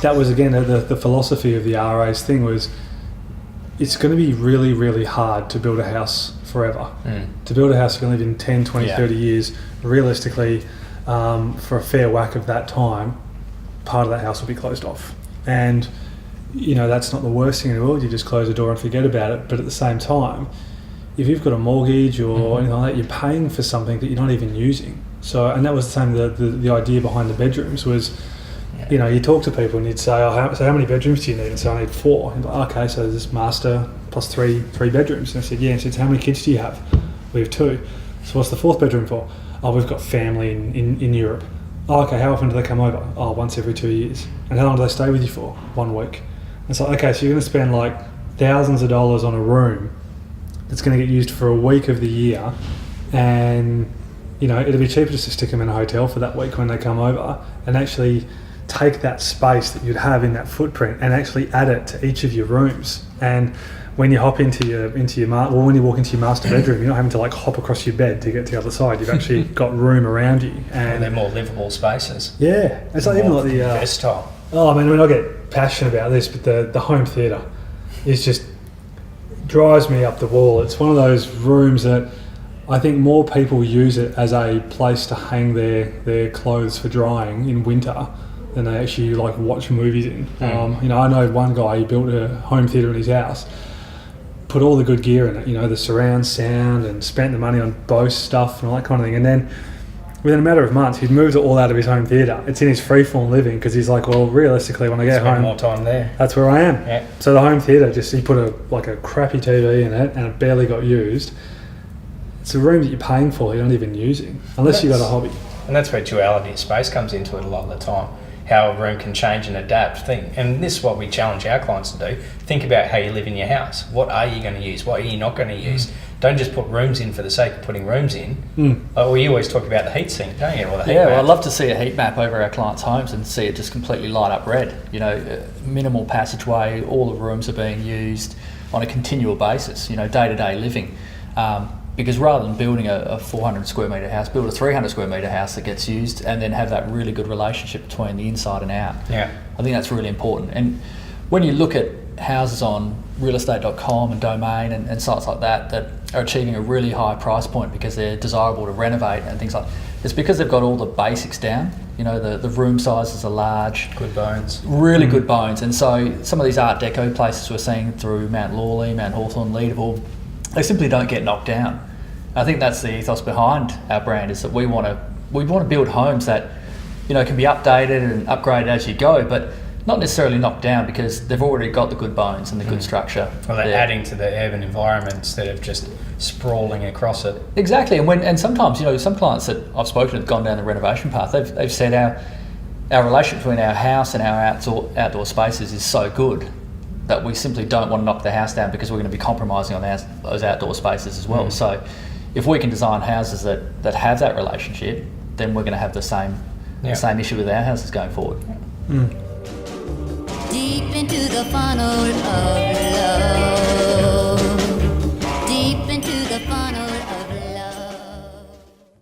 that was again the philosophy of the RA's thing was, it's going to be really, really hard to build a house forever. To build a house you're going to live in 10, 20, 30 years, realistically, for a fair whack of that time, part of that house will be closed off. And, you know, that's not the worst thing in the world. You just close the door and forget about it. But at the same time, if you've got a mortgage or anything like that, you're paying for something that you're not even using. So, and that was the same, the idea behind the bedrooms was, you know, you talk to people and you'd say, so how many bedrooms do you need? And so I need 4. And like, okay, so there's master plus three bedrooms. And I said, yeah. And she said, how many kids do you have? We have 2. So what's the 4th bedroom for? Oh, we've got family in Europe. Oh, okay, how often do they come over? Oh, once every 2 years. And how long do they stay with you for? 1 week. And it's like, okay, so you're going to spend like thousands of dollars on a room that's going to get used for a week of the year, and, you know, it'll be cheaper just to stick them in a hotel for that week when they come over and actually take that space that you'd have in that footprint and actually add it to each of your rooms. And when you hop when you walk into your master bedroom, you're not having to like hop across your bed to get to the other side. You've actually got room around you, and they're more livable spaces. Yeah, it's like even like the versatile. Oh, I mean, I get passionate about this, but the home theatre is just drives me up the wall. It's one of those rooms that I think more people use it as a place to hang their clothes for drying in winter than they actually like watch movies in. You know, I know one guy, he built a home theatre in his house, put all the good gear in it, you know, the surround sound, and spent the money on Bose stuff and all that kind of thing. And then within a matter of months, he'd moved it all out of his home theatre. It's in his freeform living because he's like, well, realistically, when I get home, more time there. That's where I am. Yeah. So the home theatre, he put a crappy TV in it, and it barely got used. It's a room that you're paying for, you're not even using, unless you've got a hobby. And that's where duality of space comes into it a lot of the time. How a room can change and adapt. And this is what we challenge our clients to do. Think about how you live in your house. What are you going to use? What are you not going to use? Don't just put rooms in for the sake of putting rooms in. We always talk about the heat sink, don't you? Or the heat map. Well, I'd love to see a heat map over our clients' homes and see it just completely light up red. You know, minimal passageway, all the rooms are being used on a continual basis, you know, day-to-day living. Because rather than building a 400 square metre house, build a 300 square metre house that gets used, and then have that really good relationship between the inside and out. Yeah. I think that's really important. And when you look at houses on realestate.com and Domain and sites like that are achieving a really high price point because they're desirable to renovate and things like that, it's because they've got all the basics down. You know, the room sizes are large. Good bones. Really good bones. And so some of these Art Deco places we're seeing through Mount Lawley, Mount Hawthorn, Leadable, they simply don't get knocked down. I think that's the ethos behind our brand, is that we want to build homes that, you know, can be updated and upgraded as you go, but not necessarily knocked down because they've already got the good bones and the good structure. Well, they're adding to the urban environment instead of just sprawling across it. Exactly, and sometimes, you know, some clients that I've spoken to have gone down the renovation path. They've said our relationship between our house and our outdoor spaces is so good that we simply don't want to knock the house down because we're going to be compromising on those outdoor spaces as well. So if we can design houses that have that relationship, then we're going to have the same issue with our houses going forward. Deep into the funnel of love.